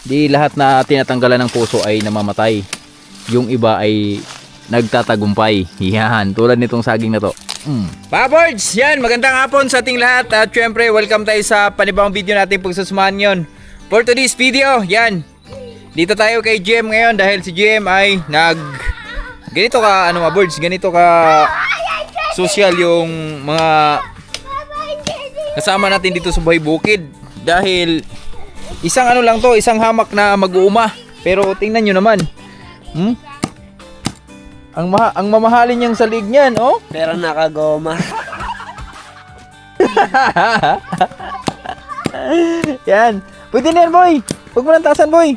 Di lahat na tinatanggalan ng puso ay namamatay. Yung iba ay nagtatagumpay. Yan, tulad nitong saging na to. Pabords, yan, magandang hapon sa ating lahat. At syempre, welcome tayo sa panibawang video natin pagsusamahan yon. For today's video, yan, dito tayo kay GM ngayon dahil si GM ay ganito ka, ano mga birds, ganito ka social yung mga kasama natin dito sa Buhay Bukid. Dahil isang ano lang to, isang hamak na mag-uuma. Pero tingnan nyo naman. Ang mamahalin niyang salig niyan, oh. Pero nakagoma. Yan. Pwede na yan, boy. Huwag mo nang taasan, boy.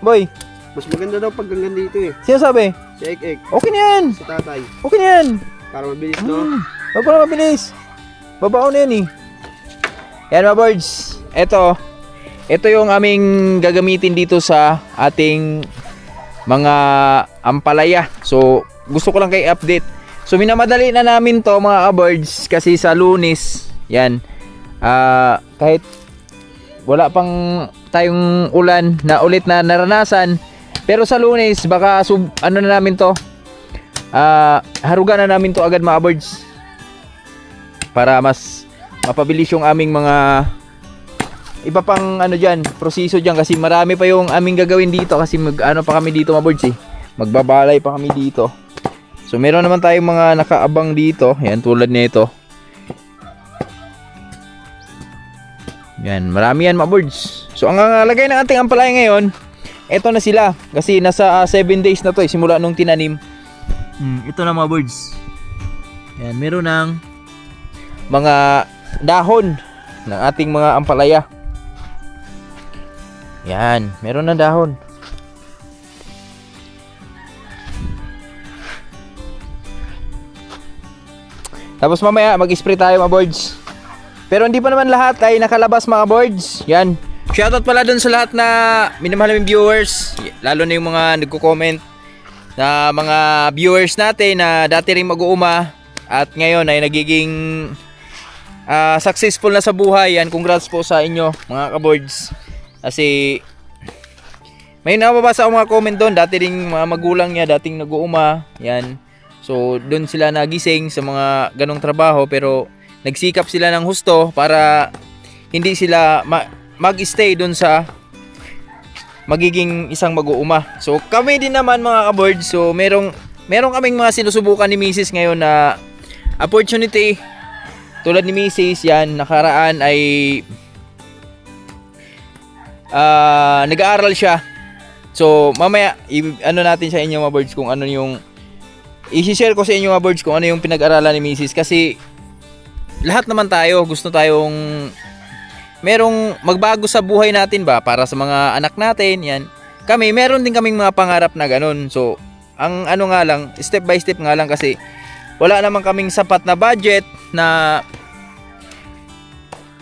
Boy. Mas maganda daw pag hanggang dito eh. Sino sabi? Si Ek. Okay na yan. Si tatay. Okay na yan. Para mabilis no? Huwag mo na mabilis. Babaon na yan eh. Yan mga birds. Ito yung aming gagamitin dito sa ating mga ampalaya. So gusto ko lang kayo update. So minamadali na namin to mga birds kasi sa Lunes, yan, kahit wala pang tayong ulan na ulit na naranasan, pero sa Lunes baka ano na namin to, harugan na namin to agad mga birds para mas mapabilis yung aming mga iba pang ano dyan, proseso dyan kasi marami pa yung aming gagawin dito kasi ano pa kami dito mga birds eh. Magbabalay pa kami dito. So meron naman tayong mga nakaabang dito. Yan tulad nito. Yan, marami yan mga birds. So ang lagay ng ating ampalaya ngayon, eto na sila. Kasi nasa 7 days na to eh, simula nung tinanim. Ito na mga birds. Yan, meron ng mga dahon ng ating mga ampalaya. Yan, meron ng dahon. Tapos mamaya mag-spray tayo mga birds. Pero hindi pa naman lahat ay nakalabas mga birds. Yan. Shoutout pala dun sa lahat na minamahal naming viewers. Lalo na yung mga nagko-comment na mga viewers natin na dati rin mag-uuma at ngayon ay nagiging successful na sa buhay. Yan, congrats po sa inyo mga ka-birds. Kasi may nababasa akong mga comment doon, dati ring mga magulang niya dating nag-uuma, yan. So doon sila nagising sa mga ganong trabaho pero nagsikap sila ng husto para hindi sila mag-stay doon sa magiging isang mag-uuma. So kami din naman mga ka-birds, so merong kaming mga sinusubukan ni Mrs. ngayon na opportunity. Tulad ni Mrs. yan, nakaraan ay nag-aaral siya. So mamaya ano natin sa inyo mga birds kung ano yung i-share ko sa inyo mga birds kung ano yung pinag-aralan ni Mrs. Kasi lahat naman tayo gusto tayong merong magbago sa buhay natin ba para sa mga anak natin. Yan, kami meron din kaming mga pangarap na ganun. So ang ano nga lang, step by step nga lang kasi wala naman kaming sapat na budget na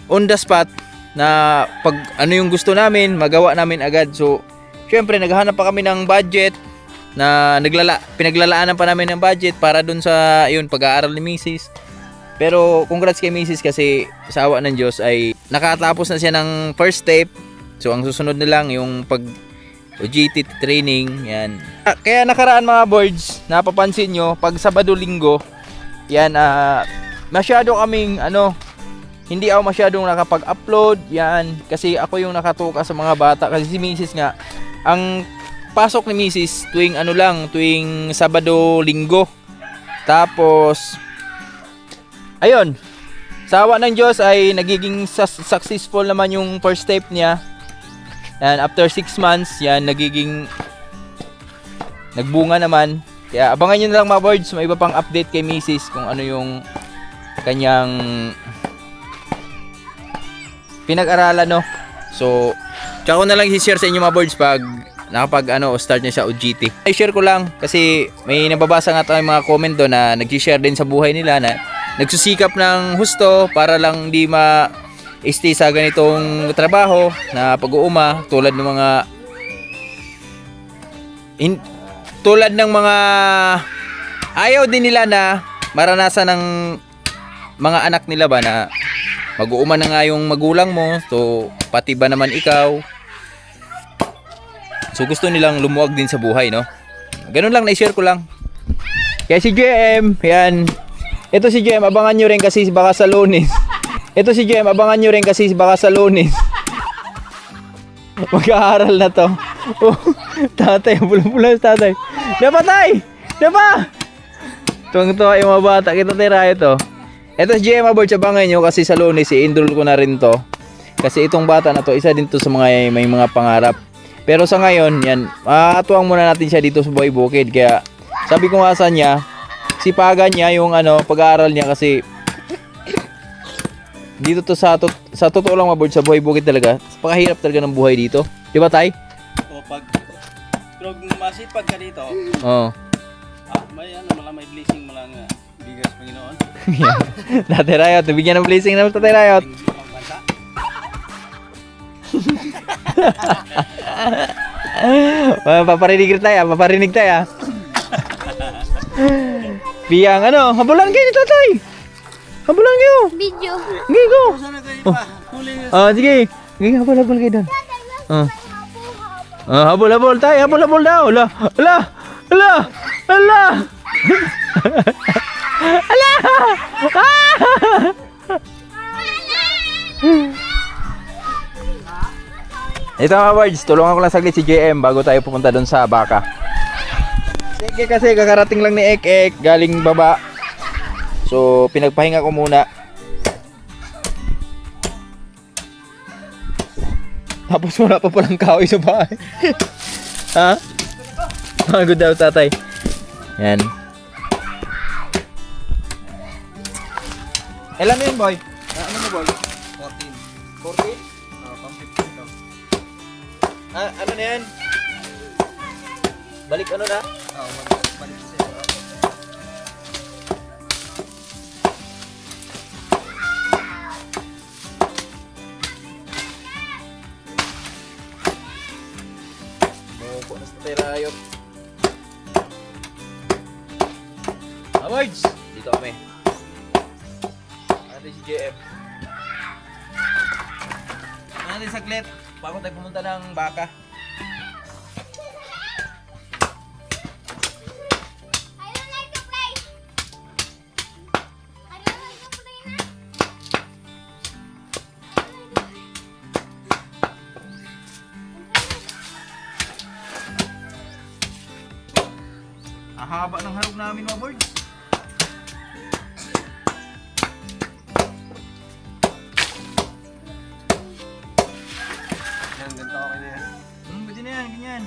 on the spot na pag ano yung gusto namin magawa namin agad. So syempre naghahanap pa kami ng budget na pinaglalaanan pa namin ng budget para dun sa yun pag-aaral ni Mrs. Pero congrats kay Mrs. kasi sa awa ng Diyos ay nakatapos na siya ng first step. So ang susunod na lang yung pag OJT training yan. Kaya nakaraan mga boards, napapansin nyo pag Sabado Linggo yan, masyado kaming hindi ako masyadong nakapag-upload yan kasi ako yung nakatuka sa mga bata kasi si Mrs. nga ang pasok ni Mrs. tuwing Sabado Linggo. Tapos ayun, sa awa ng Diyos ay nagiging successful naman yung first step niya. And after 6 months, yan nagbunga naman. Kaya abangan nyo na lang mga birds, may iba pang update kay Mrs. kung ano yung kanyang pinag-aralan, no. So tsaka ko na lang i-share sa inyo mga birds pag start niya sa OJT. I-share ko lang kasi may nababasa nga tayong mga comment doon na nag-share din sa buhay nila na nagsusikap ng husto para lang di ma-stay sa ganitong trabaho na pag-uuma tulad ng mga ayaw din nila na maranasan ng mga anak nila ba na mag-uuma na nga yung magulang mo, so pati ba naman ikaw So gusto nilang lumuwag din sa buhay, no? Ganun lang, na-share ko lang. Kaya si JM, yan. Ito si JM, abangan nyo rin kasi baka sa Lunes. Ito si JM, abangan nyo rin kasi baka sa Lunes. Mag-aaral na to. Oh, tatay, pula-pula sa tatay. Diba tay? Diba? Tuwang-tuwa yung mga bata. Kita tira ito. Ito si JM Aboard, abangan nyo kasi sa Lunes, i-enroll ko na rin to. Kasi itong bata na to, isa din to sa mga may mga pangarap. Pero sa ngayon, yan, atuwang muna natin siya dito sa Buhay Bukid. Kaya sabi ko nga sa niya, sipagan niya yung pag-aaral niya kasi dito to sa totoo lang Aboard, sa Buhay Bukid talaga. Pakahirap talaga ng buhay dito. Di ba tay? O pag masipag ka dito, Oo. may blessing mo lang bigas Panginoon. Tatay Rayot, bigyan ng blessing naman Tatay Rayot. Pangbansa. Paparinig tayo. Biyang habulan kayo ni Tatay. Habulan kayo. Video. Sige, go. Sana kayo pa. Huli Sige. Sige, habol kayo doon. Habol tayo. Habol daw. Ala. Ito mga words, tulungan ko lang saglit si JM bago tayo pupunta doon sa baka. Sige kasi kakarating lang ni Ek galing baba. So pinagpahinga ko muna. Tapos wala pa palang kahoy sa bahay. Ha? Pagod daw tatay. Yan. Ilan mo yun boy? Ano mo boy? 14? Pang 15 to. Ano na yan? Balik na? balik siya. Buko na sa Terayot. Awards! Dito kami. Natin si JM. Natin saglit. Bago tayo pumunta ng baka. Ang haba ng harog namin mga board. Yan, ganito okay na yan. Pwede na yan, ganyan.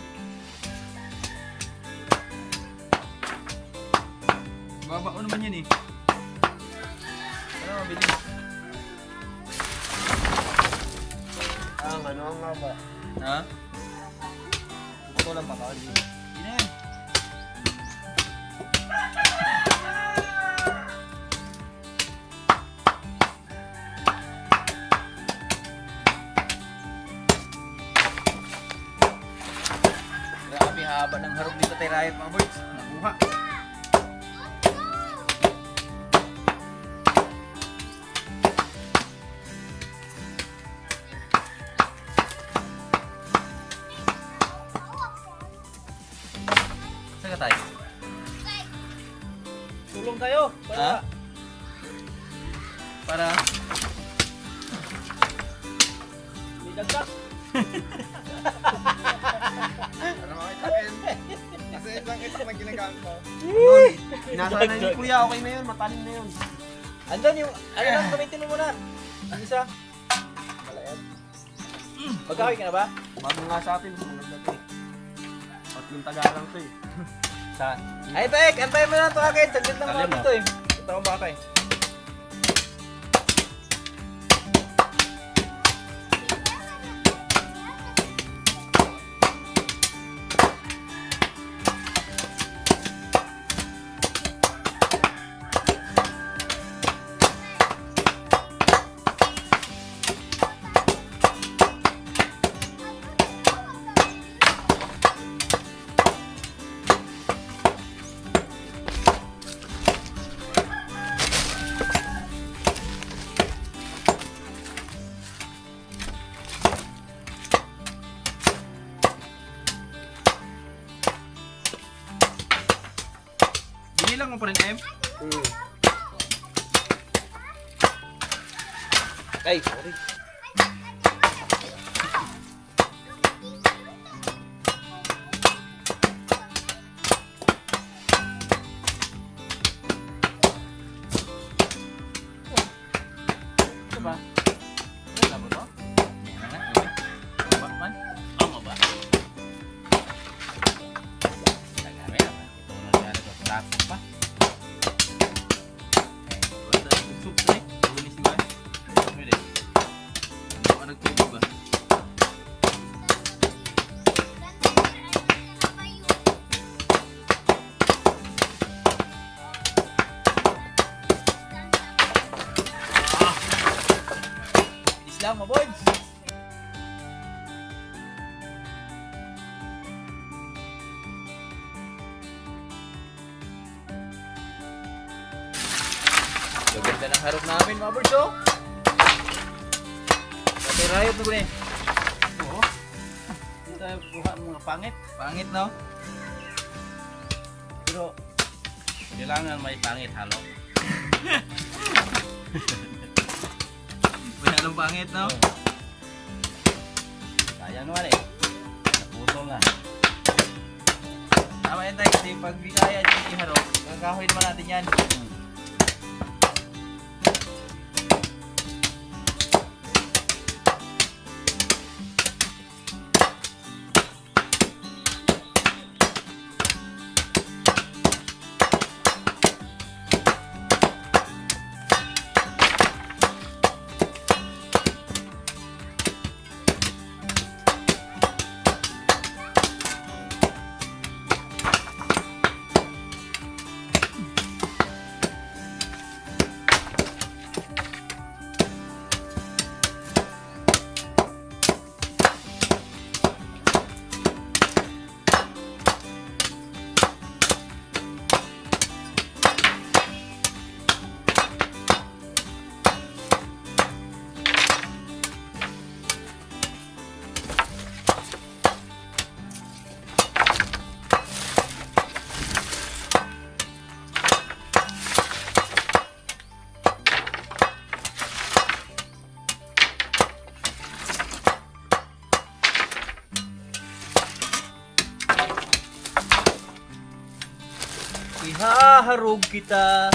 Baba ko naman yan eh. Ano, mabilis. Ang nga ba? Ha? Ito lang pa kawali. Hindi na yan. Grabe, haba ng harog dito tayo Riot mga boys. Nakuha. Saan ka tayo? Tulong tayo. Ha? Para? May dagdag. Para makita rin. Kasi isang itak na ginagamit mo. Nasa na ni Kuya, okay na yun, matalim na yun. Andun yung, ano lang, gamitin mo muna. Ang isa. Malayat. Magkakawi ka na ba? Bago nga sa atin, maganda to eh. Tatlong tagalang to eh. Saan? Ay, Tek! Antayin mo na ito agad. Saglit lang naman dito eh. Ito akong baka eh. Binilang mo pa rin, M? Ay, sorry. Ito ba? Wala ba to? Yan na nga. Ba man? Tama ba? Tagami na. Ito na nangyari ko. Tapos pa. Basta sup na eh. Tulis ba? Pwede. Ano ka nagtubog ba? Islam mo, boys! So, ganda ng harap namin, mga boys, oh! Pati rayot na ko eh. Oo. Hindi tayo kuha ng mga pangit. Pangit, no? Pero, kailangan may pangit halo. Masyadong pangit, no? Kaya naman eh. Naputol na. Tama yan tayo kasi pag di kaya yung iharap, kakahoy naman natin yan. Ihaharog kita.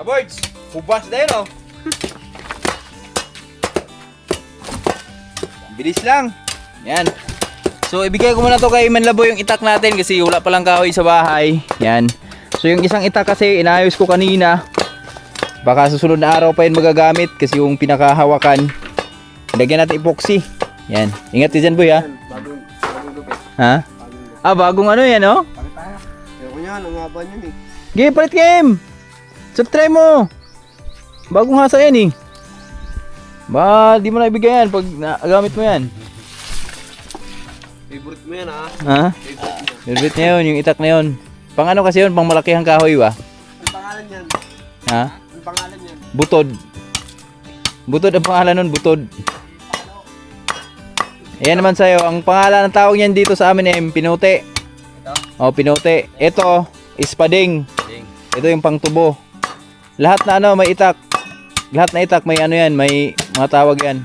Boys, hubas na yun, oh. Bilis lang. Yan. So, ibigay ko muna to kay Manlabo yung itak natin kasi wala palang kahoy sa bahay. Yan. So, yung isang itak kasi inayos ko kanina. Baka susunod na araw pa yun magagamit kasi yung pinakahawakan. Lagyan natin epoxy. Yan. Ingat ka dyan, boy, ha? Bagong lupit. Ha? Ah, bagong ano yan, oh? Palit tayo. Ayoko niyan, ang haba niyan eh. Game, palit game! Subtry mo! Bagong hasa yan, eh. Ba, di mo na ibigay yan pag nagamit mo yan. Favorite mo yan ha? Ha? Favorite mo. Favorite niya yun, yung itak na yun. Pang ano kasi yun, pang malakihang kahoy ba? Ang pangalan yan? Ha? Ang pangalan yan? Butod. Butod ang pangalan nun, butod. Ayan naman sa'yo, ang pangalan ng tawag niyan dito sa amin ay pinote. Ito? O, pinote. Ito, ispading. Ding. Ito yung pangtubo. Lahat na ano, may itak. Lahat na itak, may ano yan, may mga tawag yan.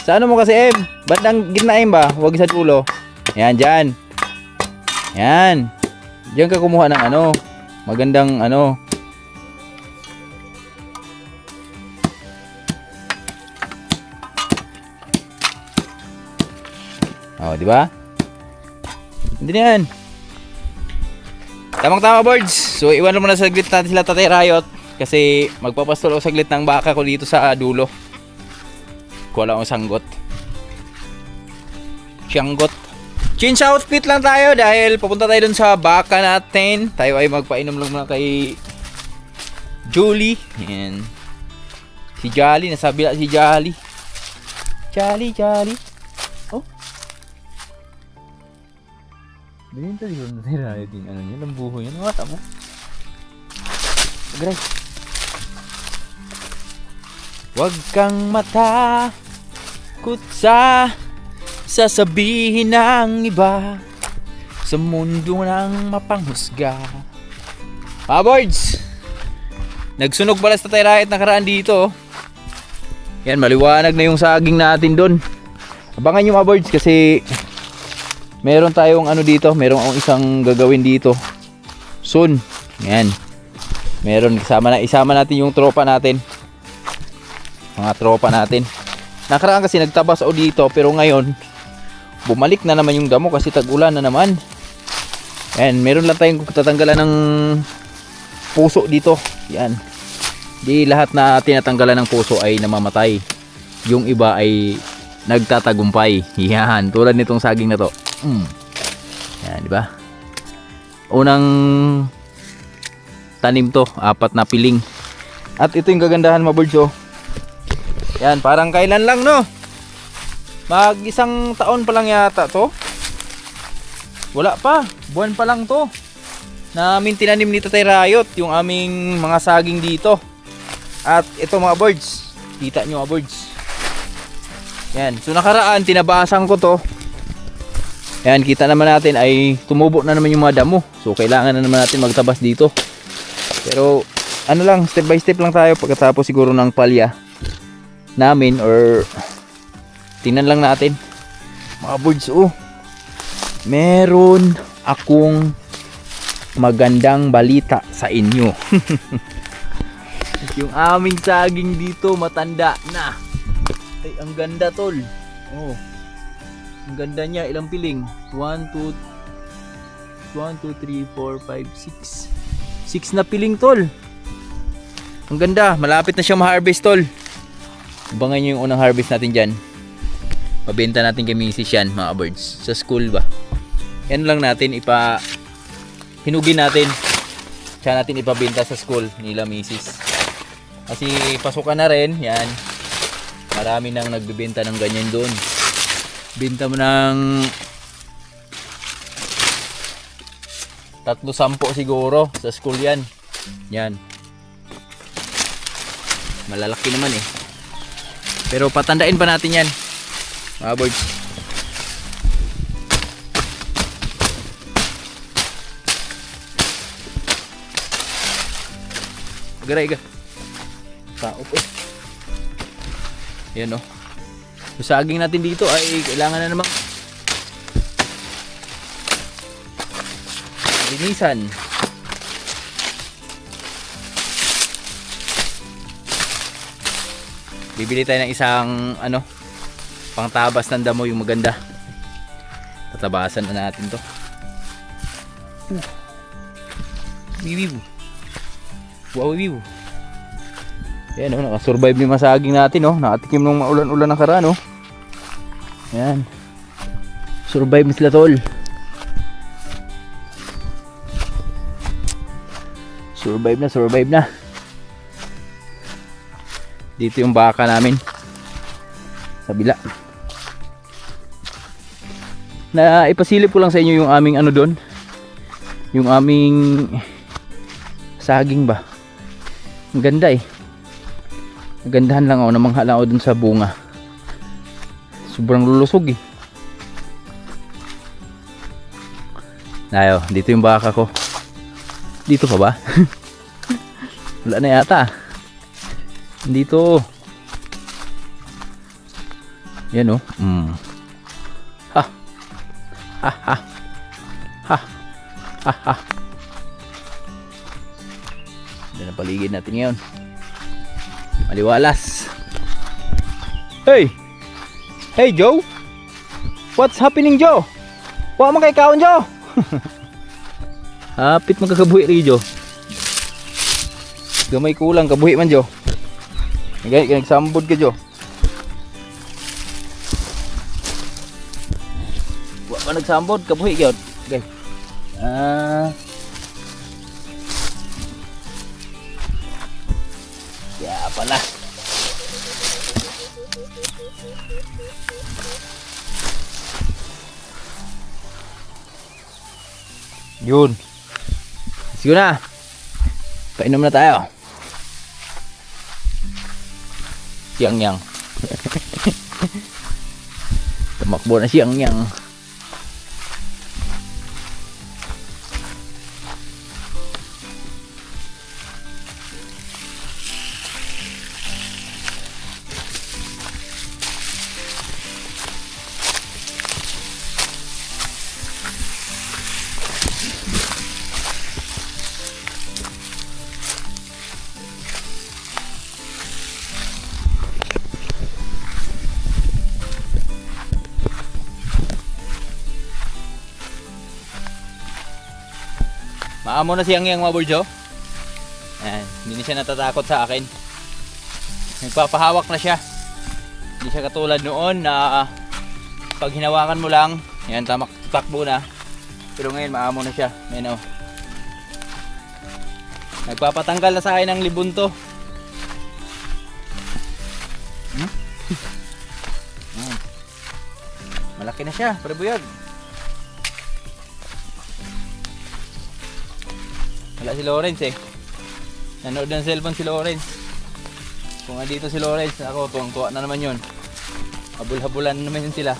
Sa ano mo kasi, Em? Bandang gitna, Em ba? Huwag sa dulo. Yan, dyan. Yan. Diyan ka kumuha ng ano. Magandang ano. Oh, di ba? Hindi na yan. Tamang-tama, boards. So, iwan mo na saglit natin sila Tatay Rayot kasi magpapastol ako saglit ng baka ko dito sa dulo. Kuha lang akong sanggot. Siyanggot. Change outfit lang tayo dahil papunta tayo dun sa baka natin. Tayo ay magpainom lang muna kay Julie. Ayan. Si Jolly, nasabi na si Jolly. Jolly. Oh. Binenta di ko natira yung ano niya, lambuho yan. Wata mo. Agray. Huwag kang matakot sa sasabihin ng iba sa mundo ng mapanghusga. Mga boards, nagsunog pala sa Tayrayat nakaraan dito. Yan, maliwanag na yung saging natin doon. Abangan nyo mga boards kasi meron tayong ano dito, meron akong isang gagawin dito soon. Yan, meron isama natin yung tropa natin, mga tropa natin. Nakaraan kasi nagtabas ako dito pero ngayon bumalik na naman yung damo kasi tag-ulan na naman. Yan, meron lang tayong tatanggalan ng puso dito. Yan. Di lahat na tinatanggalan ng puso ay namamatay. Yung iba ay nagtatagumpay. Yan, tulad nitong saging na to. Yan, di ba? Unang tanim to, 4 na piling. At ito yung kagandahan mga birds, oh. Yan, parang kailan lang, no? Mag 1 taon pa lang yata to. Wala pa, buwan pa lang to. Namin tinanim ni Tatay Rayot yung aming mga saging dito. At ito mga birds, kita nyo mga birds. Yan, so nakaraan tinabasan ko to. Yan, kita naman natin ay tumubo na naman yung mga damo. So kailangan na naman natin magtabas dito. Pero ano lang, step by step lang tayo pagkatapos siguro ng palya namin or tingnan lang natin. Mga birds, oh. Meron akong magandang balita sa inyo. Yung aming saging dito matanda na. Ay, ang ganda tol. Oh. Ang ganda niya, ilang piling? 1, 2, 3, 4, 5, 6. 6 na piling tol. Ang ganda, malapit na siyang ma-harvest tol. Abangan nyo yung unang harvest natin dyan. Pabenta natin kay Mrs. yan mga birds. Sa school ba? Yan lang natin hinugin natin. Tsaka natin ipabenta sa school nila Mrs. Kasi pasukan na rin. Yan. Marami nang nagbibenta ng ganyan doon. Benta mo ng 3-10 siguro sa school yan. Yan. Malalaki naman eh. Pero patandain pa natin yan. Mga birds. Garay ka. Paop eh. Yan o. Yung saging natin dito ay kailangan na namang linisan. Bibili tayo ng isang pangtabas ng damo yung maganda. Tatabasan na natin to. Wiwiw. Wow, wiwiw. Yan nakasurvive yung masaging natin nakatikim ng maulan-ulan na karaan Yan. Survive sila tol. Survive na. Dito yung baka namin. Sa bila. Na ipasilip ko lang sa inyo yung aming doon. Yung aming saging ba. Ang ganda eh. Nagandahan lang ako, namanghala ako dun sa bunga. Sobrang lulusog eh. Ayo, dito yung baka ko. Dito pa ba? Wala na yata. Dito. Yan Ha. Ha ha. Ha. Ha ha. Yan ang paligid natin ngayon. Maliwalas. Hey Joe. What's happening Joe? Wa man kay kaon Joe. Hapit magkakabuhi ri Joe. Gamay kulang kabuhi man Joe. Gani nagsambod ka Joe. Wa man nagsambod kabuhi gyud. Okay. Ya pala. Yun. Sige na. Painom na tayo. Yang. Tumakbo na siyang. Maamo na siyang mga burjo. Ayan, hindi na siya natatakot sa akin. Nagpapahawak na siya. Hindi siya katulad noon na pag hinawakan mo lang, yan takbo na. Pero ngayon maamo na siya. Ayan, oh. Nagpapatanggal na sa akin ng libunto. Malaki na siya, pero buyag. Wala si Lawrence eh. Nanood ng cellphone si Lawrence. Kung andito si Lawrence, ako tuwang-tuwa na naman yun. Habul-habulan na naman yun sila.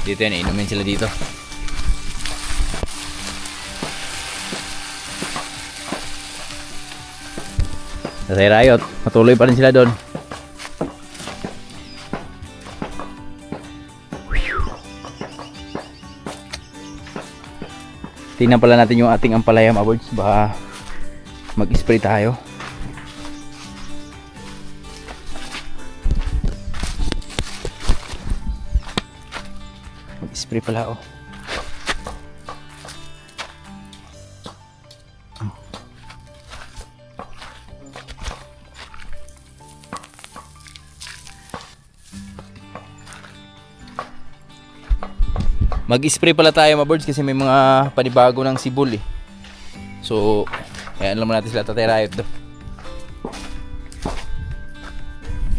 Dito yan, inumin sila dito. Tatay Rayot, patuloy pa rin sila doon. Tingnan pala natin yung ating ampalaya mga birds. Baka mag-spray tayo. Spray pala oh. Mag-spray pala tayo mga birds kasi may mga panibago ng sibol eh. So, ayan lang natin sila Tatay Rayot do.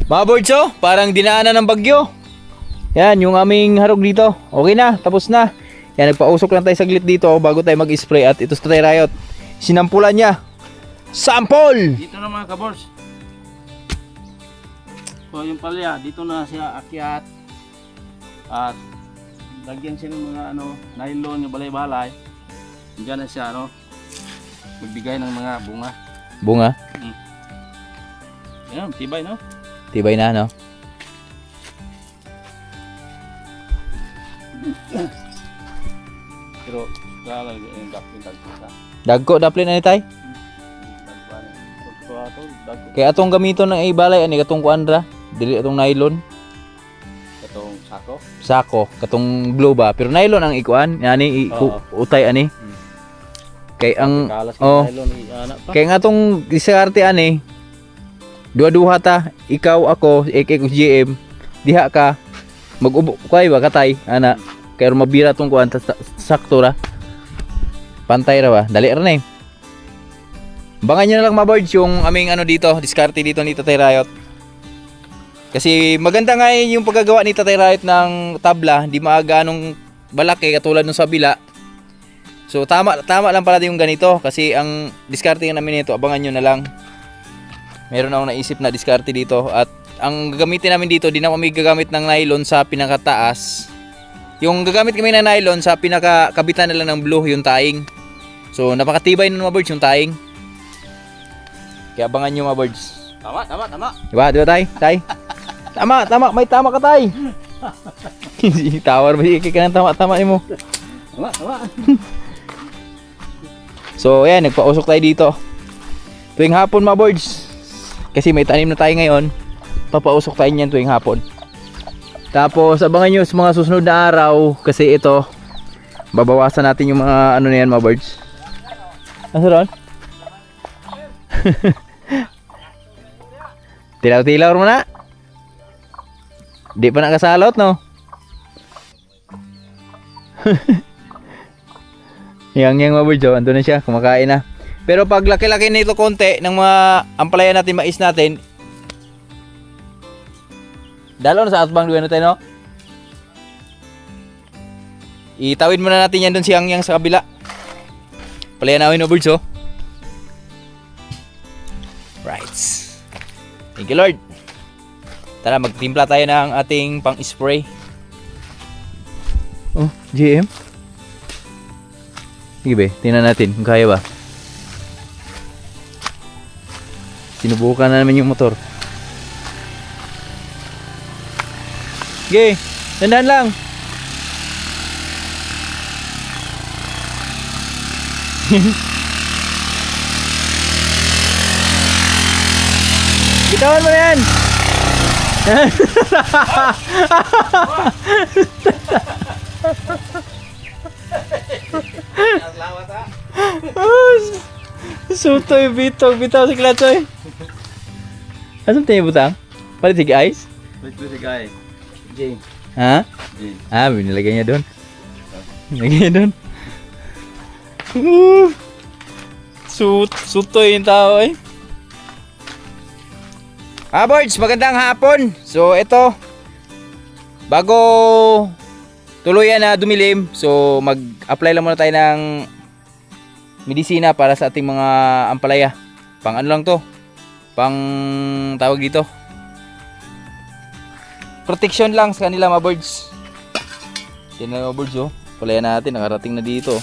Mga birds oh, parang dinaanan ng bagyo. Yan, yung aming harog dito. Okay na, tapos na. Yan, nagpausok lang tayo saglit dito bago tayo mag-spray. At ito sa Tatay Rayot, sinampulan niya. Sample! Dito na mga kabors. So yung palya, dito na siya akyat. At lagyan siya ng mga nylon, yung balay-balay. Diyan na siya magbigay ng mga bunga. Bunga? Yan, tibay no? Tibay na no? Pero kala yung daplin tagpusa. Dagko daplin ani tay? Kaya atong gamiton ng ibalay ani katong kuandra, dili atong nylon. Katong sako. Sako, katong glue ba, pero nylon ang ikuan, ani utay ani. Kay ang nylon pa. Kay nga tong diskarte ani. Duha-duha ta, ikaw ako, ko GM, diha ka mag-ubo kay ba katay ana. Kaya mabira tong kuan sakto ra. Pantay ra ba? Dali ra na eh. Bangan nyo na lang mga birds yung aming dito, diskarte dito ni Tatay Rayot. Kasi maganda nga yung paggagawa ni Tatay Rayot ng tabla, hindi maaga anong balaki katulad nung sa bila. So tama lang pala yung ganito kasi ang diskarte namin nito, abangan nyo na lang. Meron akong naisip na diskarte dito at ang gagamitin namin dito, di na kami gagamit ng nylon sa pinakataas. Yung gagamit kami ng nylon sa pinakakabitan na lang ng blue, yung taing. So napakatibay ng mga birds yung taing. Kaya abangan nyo mga birds. Tama. Diba tay? Tama, may tama ka tay. Tawar ba ikik ka ng tama-tama mo. Tama. So ayan, nagpausok tayo dito. Tuwing hapon mga boards. Kasi may tanim na tayo ngayon. Papausok tayo niyan tuwing hapon. Tapos abangan nyo sa mga susunod na araw. Kasi ito, babawasan natin yung mga ano na yan mga boards. Asa ron? Tilaw-tilaw mo na. Di pa nakasalot no? Yang mga boards oh, andun na siya, kumakain na. Pero pag laki-laki nito konti ng mga ampalaya natin, mais natin, dalaw na sa atbang duwan natin, no? Itawid muna natin yan doon si Yang sa kabila. Palaya nawin, no, birds, oh. Right. Thank you, Lord. Tara, magtimpla tayo ng ating pang-spray. Oh, GM. Sige be, tingnan natin kung kaya ba. Sinubukan na namin yung motor. Sige, dandan lang. Bitawan mo na yan. Sutoy, bitaw si Klatsoy. Asan tayo butang? Palit sige ice? Wait, guys. Jane. Ha? Jane. Ah, binilagay niya doon. Binilagay niya doon. Sutoy yung tao eh. Boards, magandang hapon. So ito, bago tuluyan na dumilim, so mag-apply lang muna tayo ng medisina para sa ating mga ampalaya. Pang ano lang to? Pang tawag dito, protection lang sa kanila mga birds. Yan na mga birds oh. Palayan natin, nakarating na dito.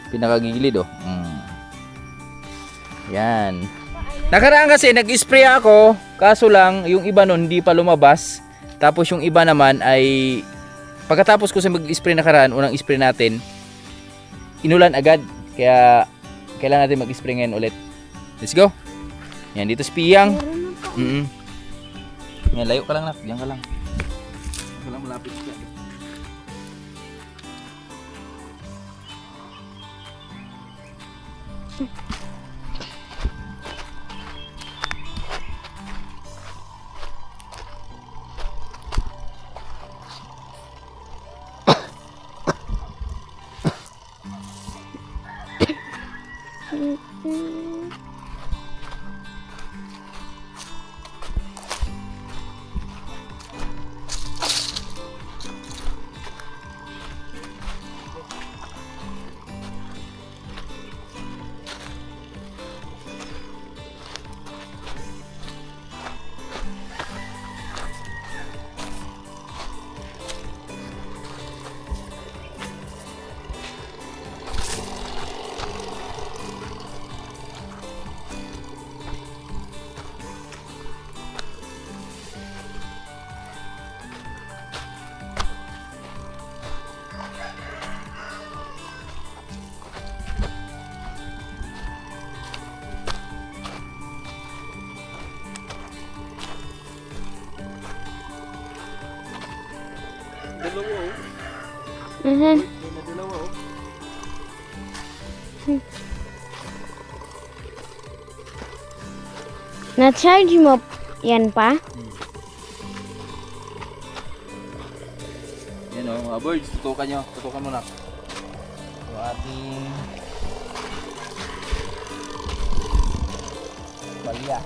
Pinakagilid oh. Yan. Nakaraan kasi nag-spray ako, kaso lang yung iba nun hindi pa lumabas. Tapos yung iba naman ay pagkatapos ko sa mag-spray nakaraan, unang spray natin, inulan agad. Kaya kailangan natin mag-spray ngayon ulit. Let's go. Yan, dito si Piyang. Yan, layo ka lang na. Diyan ka lang. Diyan ka lang, malapit ka. Na-charge mo yan pa? Yan o, mga birds, tutukan nyo. Tutukan mo na. Yung ating balya.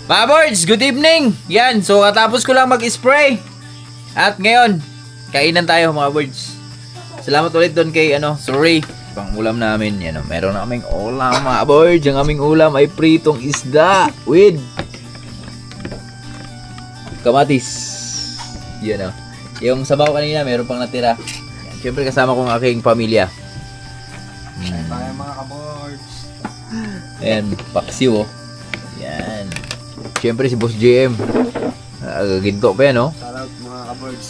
Mga birds, good evening! Yan, so katapos ko lang mag-spray. At ngayon, kainan tayo mga birds. Salamat ulit doon kay sorry, pang ulam namin. Yan, meron na kaming ulam mga birds. Ang aming ulam ay pritong isda with kamatis. Yan Yung sabaw kanina, meron pang natira. Yan, syempre kasama ko ang aking pamilya. Kain tayo mga kaboards. Ayan, paksiw oh. Ayan. Siyempre si Boss JM. Ginto pa yan oh. Shoutout mga kaboards.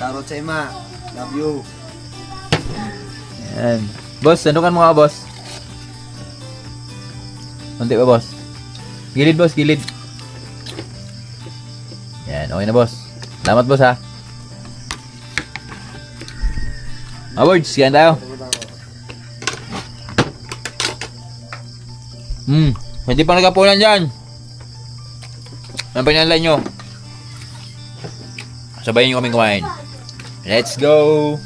Shoutout sa ima. Love you. Ayan. Boss, sandukan mo nga boss. Kunti pa boss. Gilid boss, gilid. Ayan, okay na boss. Salamat boss ha. Awards, yan tayo. Hindi pa nagkapunan dyan. Ano pa nilalay nyo? Sabayin nyo kaming kumain. Let's go!